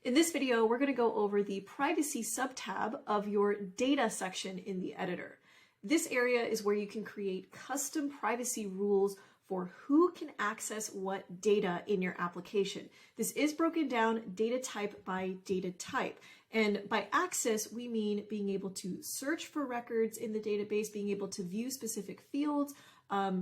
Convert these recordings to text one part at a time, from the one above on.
In this video, we're going to go over the privacy subtab of your data section in the editor. This area is where you can create custom privacy rules for who can access what data in your application. This is broken down data type by data type. And by access, we mean being able to search for records in the database, being able to view specific fields,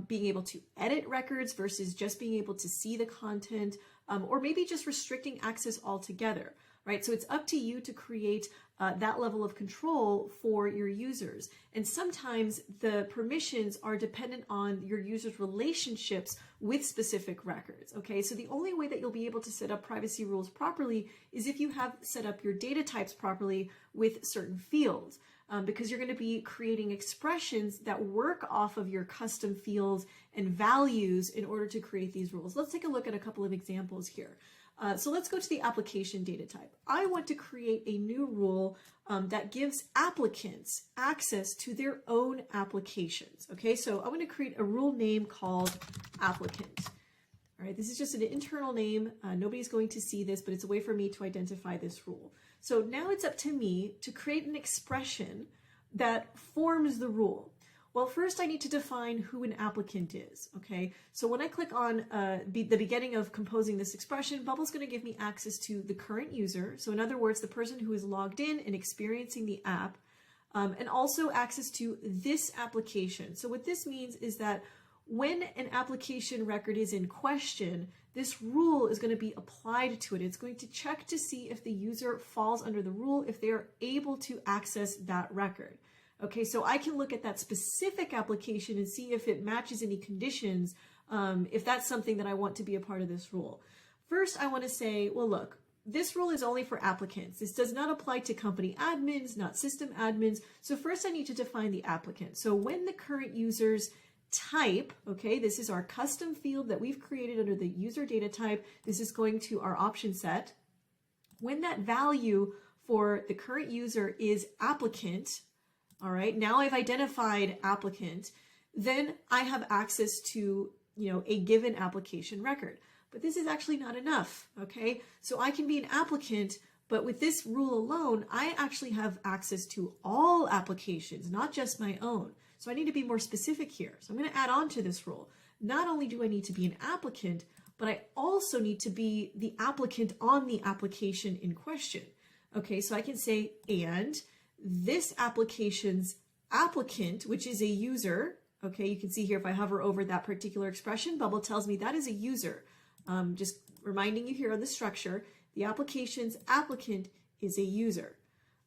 being able to edit records versus just being able to see the content, or maybe just restricting access altogether, right? So it's up to you to create that level of control for your users. And sometimes the permissions are dependent on your users' relationships with specific records, okay? So the only way that you'll be able to set up privacy rules properly is if you have set up your data types properly with certain fields. Because you're going to be creating expressions that work off of your custom fields and values in order to create these rules. Let's take a look at a couple of examples here. So let's go to the application data type. I want to create a new rule that gives applicants access to their own applications. Okay, so I'm going to create a rule name called applicant. All right, this is just an internal name. Nobody's going to see this, but it's a way for me to identify this rule. So now it's up to me to create an expression that forms the rule. Well, first I need to define who an applicant is, okay? So when I click on the beginning of composing this expression, Bubble's going to give me access to the current user. So in other words, the person who is logged in and experiencing the app, and also access to this application. So what this means is that when an application record is in question, this rule is going to be applied to it. It's going to check to see if the user falls under the rule, if they are able to access that record. Okay, so I can look at that specific application and see if it matches any conditions, if that's something that I want to be a part of this rule. First, I want to say, well, look, this rule is only for applicants. This does not apply to company admins, not system admins. So first I need to define the applicant. So when the current user's type, okay, this is our custom field that we've created under the user data type. This is going to our option set. When that value for the current user is applicant, all right, now I've identified applicant, then I have access to, a given application record. But this is actually not enough, okay? So I can be an applicant, but with this rule alone, I actually have access to all applications, not just my own. So I need to be more specific here. So I'm going to add on to this rule. Not only do I need to be an applicant, but I also need to be the applicant on the application in question. Okay, so I can say, and this application's applicant, which is a user, okay, you can see here if I hover over that particular expression, Bubble tells me that is a user. Just reminding you here on the structure, the application's applicant is a user.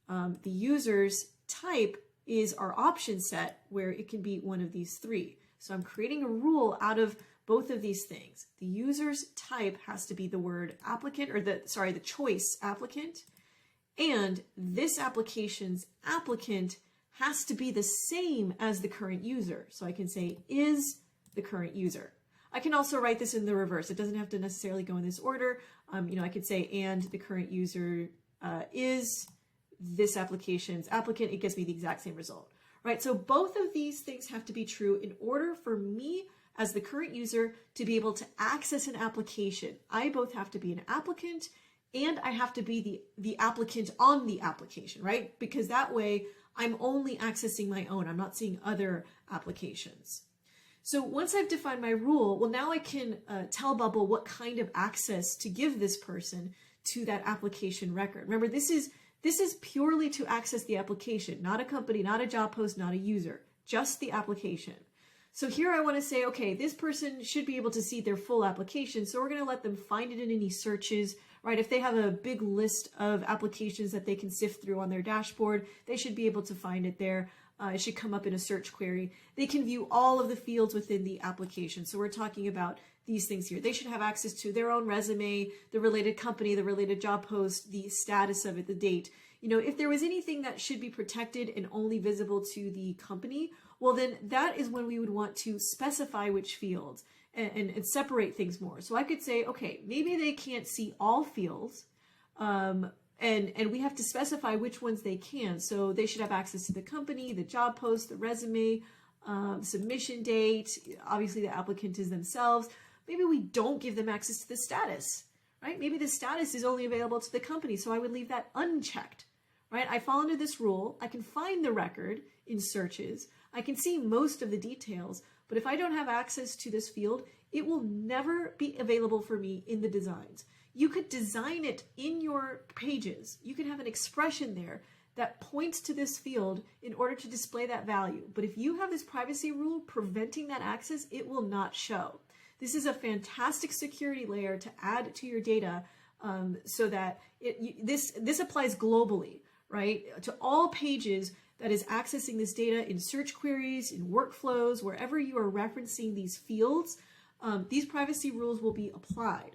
The user's type is our option set where it can be one of these three. So I'm creating a rule out of both of these things. The user's type has to be the word applicant, or the choice applicant, and this application's applicant has to be the same as the current user. So I can say is the current user. I can also write this in the reverse. It doesn't have to necessarily go in this order. I could say and the current user is this application's applicant. It gives me the exact same result, right? So both of these things have to be true in order for me as the current user to be able to access an application. I both have to be an applicant and I have to be the applicant on the application, right? Because that way I'm only accessing my own. I'm not seeing other applications. So once I've defined my rule, well, now I can tell Bubble what kind of access to give this person to that application record. Remember, this is purely to access the application, not a company, not a job post, not a user, just the application. So here I want to say, okay, this person should be able to see their full application. So we're going to let them find it in any searches, right? If they have a big list of applications that they can sift through on their dashboard, they should be able to find it there. It should come up in a search query. They can view all of the fields within the application. So we're talking about these things here. They should have access to their own resume, the related company, the related job post, the status of it, the date. If there was anything that should be protected and only visible to the company, well, then that is when we would want to specify which fields and separate things more. So I could say, okay, maybe they can't see all fields, and we have to specify which ones they can. So they should have access to the company, the job post, the resume, submission date. Obviously, the applicant is themselves. Maybe we don't give them access to the status, right? Maybe the status is only available to the company, so I would leave that unchecked, right? I fall under this rule. I can find the record in searches. I can see most of the details, but if I don't have access to this field, it will never be available for me in the designs. You could design it in your pages. You could have an expression there that points to this field in order to display that value. But if you have this privacy rule preventing that access, it will not show. This is a fantastic security layer to add to your data so that this applies globally, right? To all pages that is accessing this data in search queries, in workflows, wherever you are referencing these fields, these privacy rules will be applied.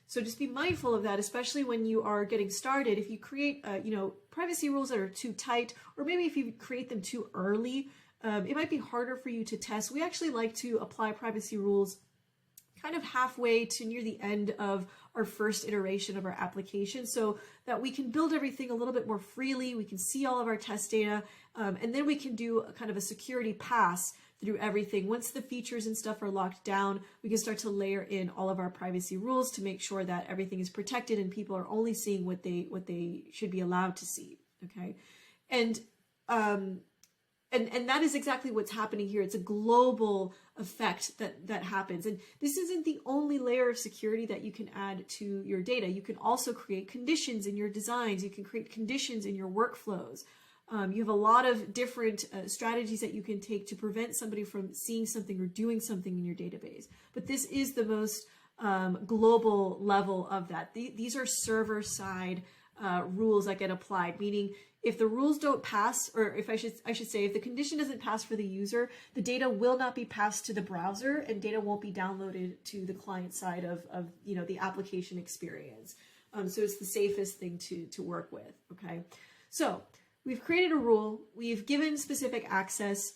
So just be mindful of that, especially when you are getting started. If you create, privacy rules that are too tight, or maybe if you create them too early, it might be harder for you to test. We actually like to apply privacy rules kind of halfway to near the end of our first iteration of our application so that we can build everything a little bit more freely. We can see all of our test data, and then we can do a kind of a security pass through everything. Once the features and stuff are locked down, we can start to layer in all of our privacy rules to make sure that everything is protected and people are only seeing what they should be allowed to see. Okay, and that is exactly what's happening here. It's a global effect that happens. And this isn't the only layer of security that you can add to your data. You can also create conditions in your designs. You can create conditions in your workflows. You have a lot of different strategies that you can take to prevent somebody from seeing something or doing something in your database. But this is the most global level of that. These are server-side rules that get applied, meaning if the rules don't pass, or if I should say, if the condition doesn't pass for the user, the data will not be passed to the browser, and data won't be downloaded to the client side of the application experience. So it's the safest thing to work with. Okay, so we've created a rule. We've given specific access.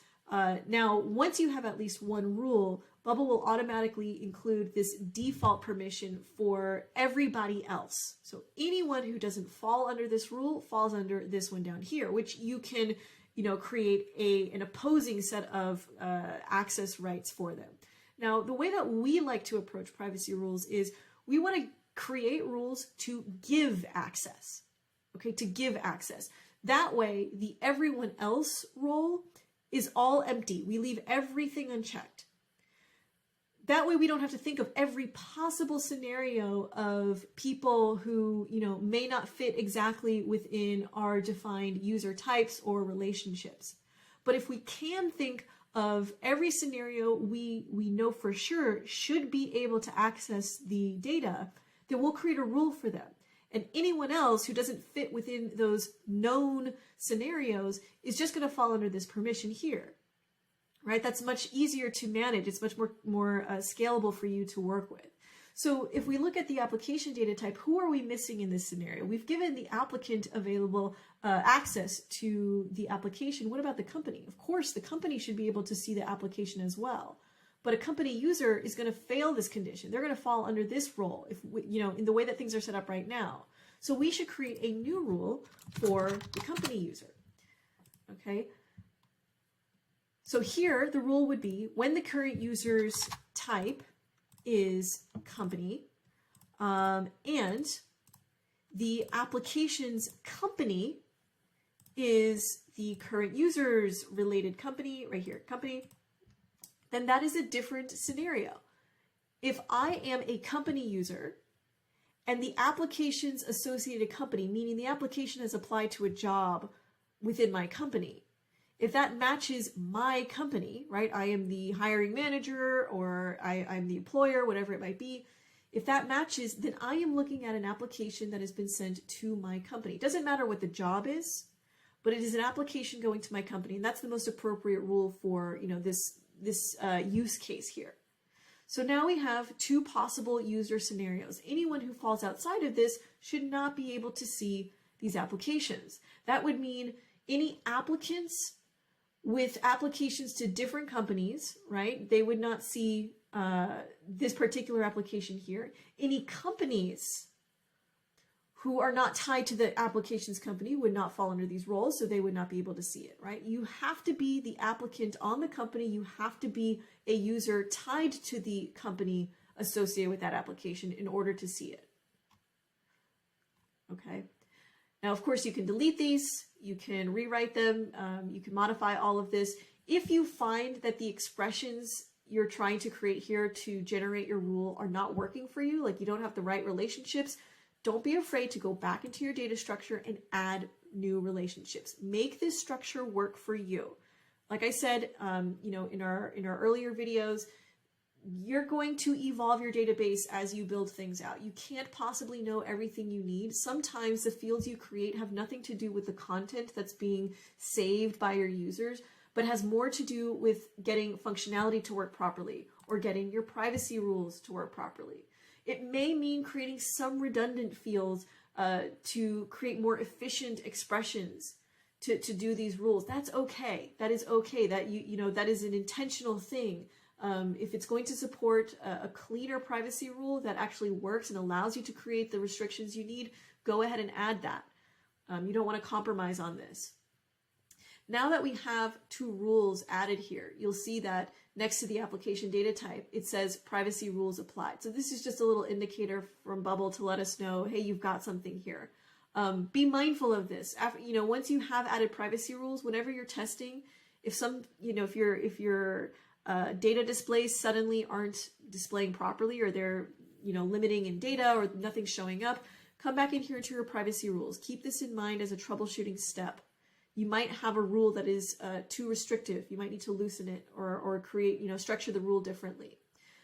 Now, once you have at least one rule, Bubble will automatically include this default permission for everybody else. So anyone who doesn't fall under this rule falls under this one down here, which you can, create an opposing set of access rights for them. Now, the way that we like to approach privacy rules is we want to create rules to give access. Okay, to give access. That way, the everyone else role is all empty. We leave everything unchecked. That way we don't have to think of every possible scenario of people who, may not fit exactly within our defined user types or relationships. But if we can think of every scenario we know for sure should be able to access the data, then we'll create a rule for them. And anyone else who doesn't fit within those known scenarios is just going to fall under this permission here. Right? That's much easier to manage. It's much more scalable for you to work with. So if we look at the application data type, who are we missing in this scenario? We've given the applicant available access to the application. What about the company? Of course, the company should be able to see the application as well. But a company user is going to fail this condition. They're going to fall under this role, in the way that things are set up right now. So we should create a new rule for the company user. Okay. So here, the rule would be when the current user's type is company, and the application's company is the current user's related company, right here, company, then that is a different scenario. If I am a company user and the application's associated company, meaning the application has applied to a job within my company, if that matches my company, right, I am the hiring manager or I'm the employer, whatever it might be, if that matches, then I am looking at an application that has been sent to my company. It doesn't matter what the job is, but it is an application going to my company, and that's the most appropriate rule for this use case here. So now we have two possible user scenarios. Anyone who falls outside of this should not be able to see these applications. That would mean any applicants with applications to different companies, right? They would not see this particular application here. Any companies who are not tied to the application's company would not fall under these roles, so they would not be able to see it, right? You have to be the applicant on the company. You have to be a user tied to the company associated with that application in order to see it. okay? Now, of course, you can delete these, you can rewrite them, you can modify all of this. If you find that the expressions you're trying to create here to generate your rule are not working for you, like you don't have the right relationships, don't be afraid to go back into your data structure and add new relationships. Make this structure work for you. Like I said, you know, in our earlier videos, you're going to evolve your database as you build things out. You can't possibly know everything you need. Sometimes the fields you create have nothing to do with the content that's being saved by your users, but has more to do with getting functionality to work properly or getting your privacy rules to work properly. It may mean creating some redundant fields to create more efficient expressions to do these rules. That's okay. That is okay. That you know, that is an intentional thing. If it's going to support a cleaner privacy rule that actually works and allows you to create the restrictions you need, go ahead and add that. You don't want to compromise on this. Now that we have two rules added here, you'll see that next to the application data type, it says privacy rules applied. So this is just a little indicator from Bubble to let us know, hey, you've got something here. Be mindful of this. After, you know, once you have added privacy rules, whenever you're testing, if some, you know, if your data displays suddenly aren't displaying properly, or they're, you know, limiting in data, or nothing's showing up, come back in here to your privacy rules. Keep this in mind as a troubleshooting step. You might have a rule that is too restrictive. You might need to loosen it or create, you know, structure the rule differently.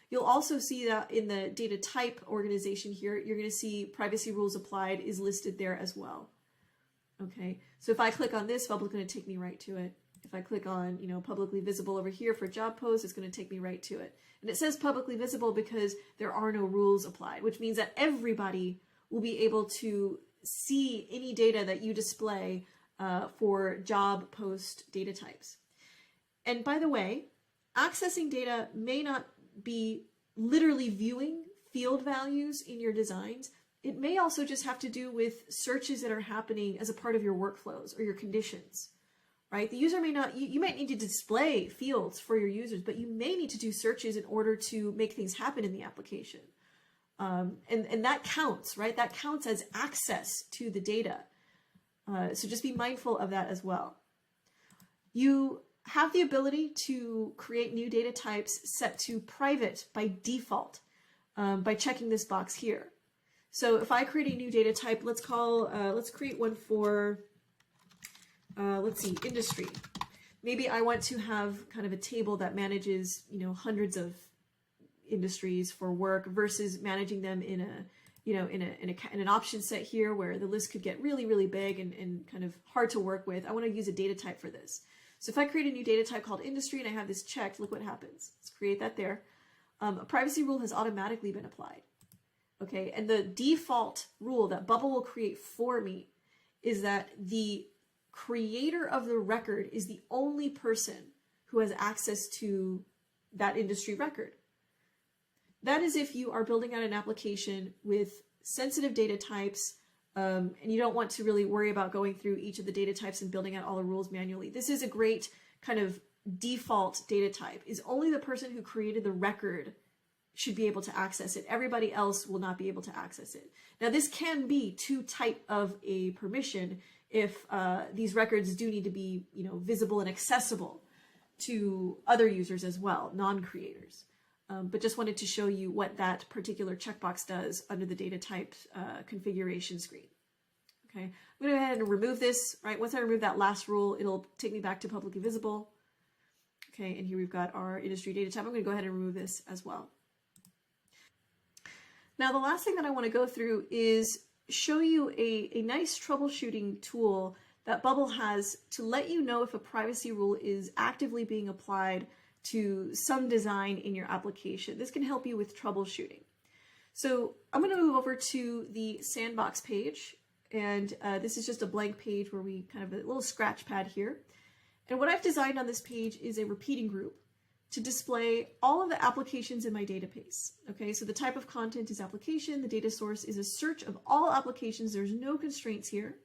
You'll also see that in the data type organization here, you're going to see privacy rules applied is listed there as well. Okay, so if I click on this, Bubble's going to take me right to it. If I click on, you know, publicly visible over here for job posts, it's going to take me right to it. And it says publicly visible because there are no rules applied, which means that everybody will be able to see any data that you display for job post data types. And by the way, accessing data may not be literally viewing field values in your designs. It may also just have to do with searches that are happening as a part of your workflows or your conditions, right? The user may not, you might need to display fields for your users, but you may need to do searches in order to make things happen in the application. And that counts, right? That counts as access to the data. So just be mindful of that as well. You have the ability to create new data types set to private by default by checking this box here. So if I create a new data type, let's create one for, let's see, industry. Maybe I want to have kind of a table that manages, you know, hundreds of industries for work versus managing them in a, you know, in an option set here where the list could get really, really big and kind of hard to work with. I want to use a data type for this. So if I create a new data type called industry and I have this checked, look what happens. Let's create that there. A privacy rule has automatically been applied. Okay, and the default rule that Bubble will create for me is that the creator of the record is the only person who has access to that industry record. That is if you are building out an application with sensitive data types and you don't want to really worry about going through each of the data types and building out all the rules manually. This is a great kind of default data type, is only the person who created the record should be able to access it. Everybody else will not be able to access it. Now, this can be too tight of a permission if these records do need to be, you know, visible and accessible to other users as well, non-creators. But just wanted to show you what that particular checkbox does under the data type configuration screen. Okay, I'm going to go ahead and remove this, right? Once I remove that last rule, it'll take me back to publicly visible. Okay, and here we've got our industry data type. I'm going to go ahead and remove this as well. Now, the last thing that I want to go through is show you a nice troubleshooting tool that Bubble has to let you know if a privacy rule is actively being applied to some design in your application. This can help you with troubleshooting. So I'm going to move over to the sandbox page, and this is just a blank page where we kind of a little scratch pad here. And what I've designed on this page is a repeating group to display all of the applications in my database. Okay, so the type of content is application, the data source is a search of all applications, there's no constraints here.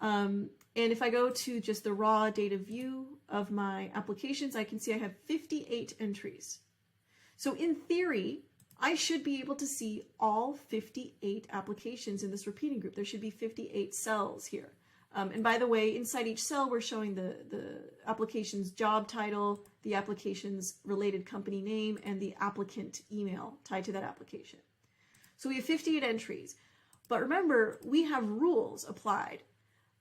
And if I go to just the raw data view of my applications, I can see I have 58 entries. So in theory, I should be able to see all 58 applications in this repeating group. There should be 58 cells here. And by the way, inside each cell, we're showing the application's job title, the application's related company name, and the applicant email tied to that application. So we have 58 entries. But remember, we have rules applied.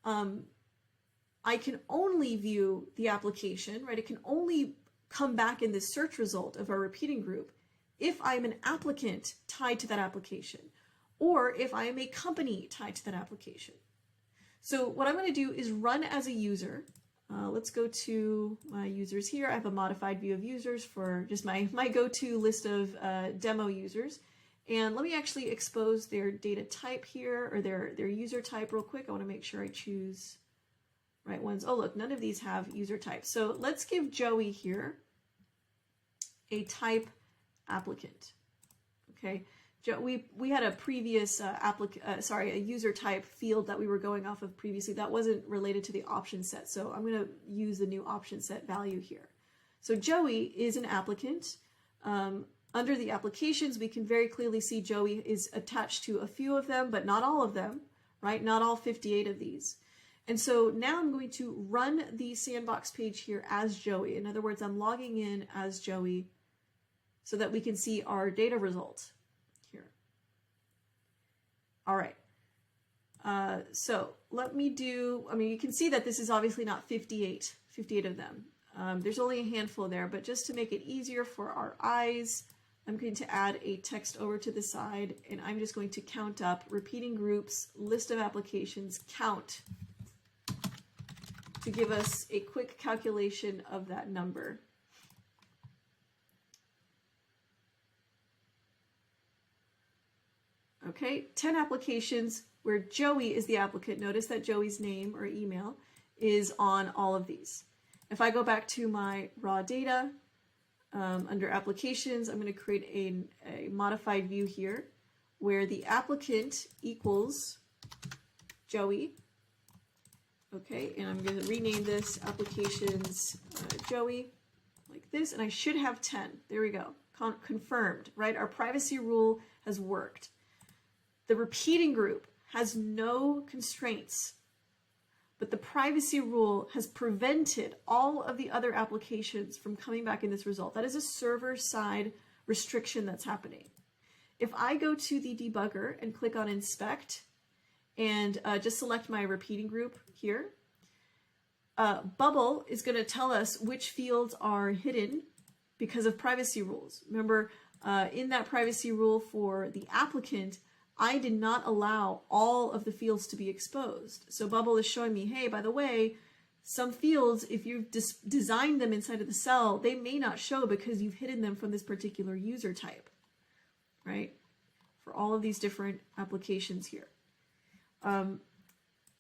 I can only view the application, right? It can only come back in this search result of our repeating group if I'm an applicant tied to that application, or if I am a company tied to that application. So what I'm going to do is run as a user. Let's go to my users here. I have a modified view of users for just my go-to list of demo users. And let me actually expose their data type here, or their user type real quick. I want to make sure I choose right ones. Oh, look, none of these have user types. So let's give Joey here a type applicant. Okay, we had a previous a user type field that we were going off of previously that wasn't related to the option set. So I'm going to use the new option set value here. So Joey is an applicant. Under the applications, we can very clearly see Joey is attached to a few of them, but not all of them, right? Not all 58 of these. And so now I'm going to run the sandbox page here as Joey. In other words, I'm logging in as Joey so that we can see our data result here. All right. So let me do, you can see that this is obviously not 58 of them. There's only a handful there, but just to make it easier for our eyes, I'm going to add a text over to the side, and I'm just going to count up repeating groups, list of applications, count, to give us a quick calculation of that number. Okay, 10 applications where Joey is the applicant. Notice that Joey's name or email is on all of these. If I go back to my raw data, under applications, I'm going to create a modified view here where the applicant equals Joey. Okay, and I'm going to rename this applications Joey like this, and I should have 10. There we go. Confirmed, right? Our privacy rule has worked. The repeating group has no constraints, but the privacy rule has prevented all of the other applications from coming back in this result. That is a server-side restriction that's happening. If I go to the debugger and click on inspect and just select my repeating group here, Bubble is going to tell us which fields are hidden because of privacy rules. Remember, in that privacy rule for the applicant, I did not allow all of the fields to be exposed. So Bubble is showing me, hey, by the way, some fields, if you've designed them inside of the cell, they may not show because you've hidden them from this particular user type, right? For all of these different applications here.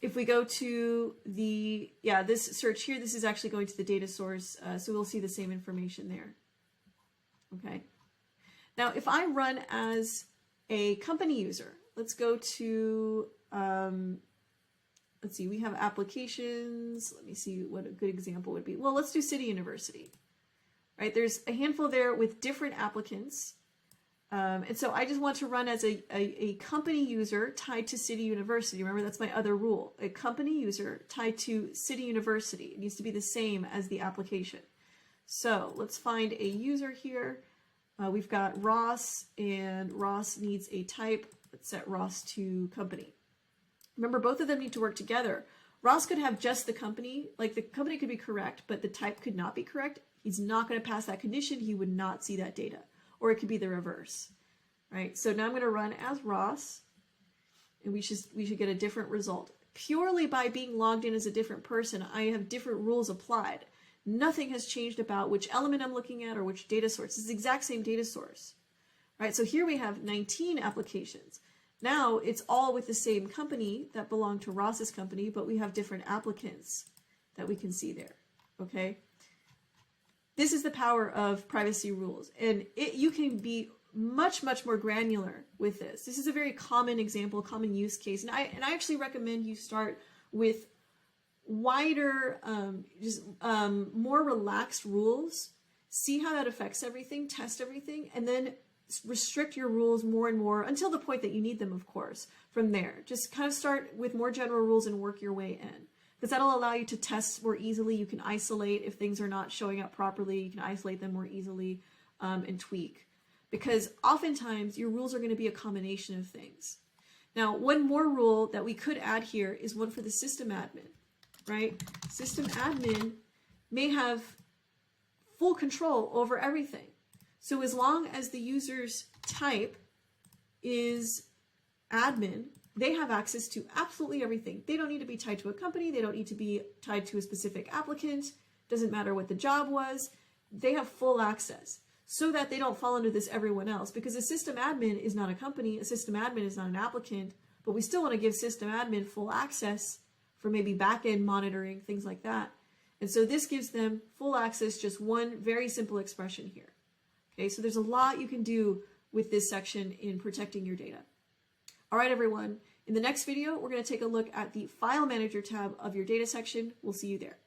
If we go to the, this search here, this is actually going to the data source, so we'll see the same information there. Okay. Now, if I run as a company user, let's go to, let's see, we have applications. Let me see what a good example would be. Well, let's do City University, right? There's a handful there with different applicants. And so I just want to run as a company user tied to City University. Remember, that's my other rule. A company user tied to City University. It needs to be the same as the application. So let's find a user here. We've got Ross, and Ross needs a type. Let's set Ross to company. Remember, both of them need to work together. Ross could have just the company, like the company could be correct, but the type could not be correct. He's not going to pass that condition. He would not see that data. Or it could be the reverse, right? So now I'm going to run as Ross, and we should get a different result. Purely by being logged in as a different person, I have different rules applied. Nothing has changed about which element I'm looking at or which data source. It's the exact same data source, right? So here we have 19 applications. Now it's all with the same company that belong to Ross's company, but we have different applicants that we can see there, okay? This is the power of privacy rules, and you can be much, much more granular with this. This is a very common example, common use case, and I actually recommend you start with wider, more relaxed rules, see how that affects everything, test everything, and then restrict your rules more and more until the point that you need them, of course. From there, just kind of start with more general rules and work your way in, because that'll allow you to test more easily. You can isolate if things are not showing up properly. You can isolate them more easily and tweak, because oftentimes your rules are going to be a combination of things. Now, one more rule that we could add here is one for the system admin, right? System admin may have full control over everything. So as long as the user's type is admin, they have access to absolutely everything. They don't need to be tied to a company. They don't need to be tied to a specific applicant. Doesn't matter what the job was. They have full access so that they don't fall under this everyone else, because a system admin is not a company. A system admin is not an applicant, but we still want to give system admin full access for maybe back-end monitoring, things like that. And so this gives them full access, just one very simple expression here. Okay, so there's a lot you can do with this section in protecting your data. All right, everyone. In the next video, we're going to take a look at the File Manager tab of your data section. We'll see you there.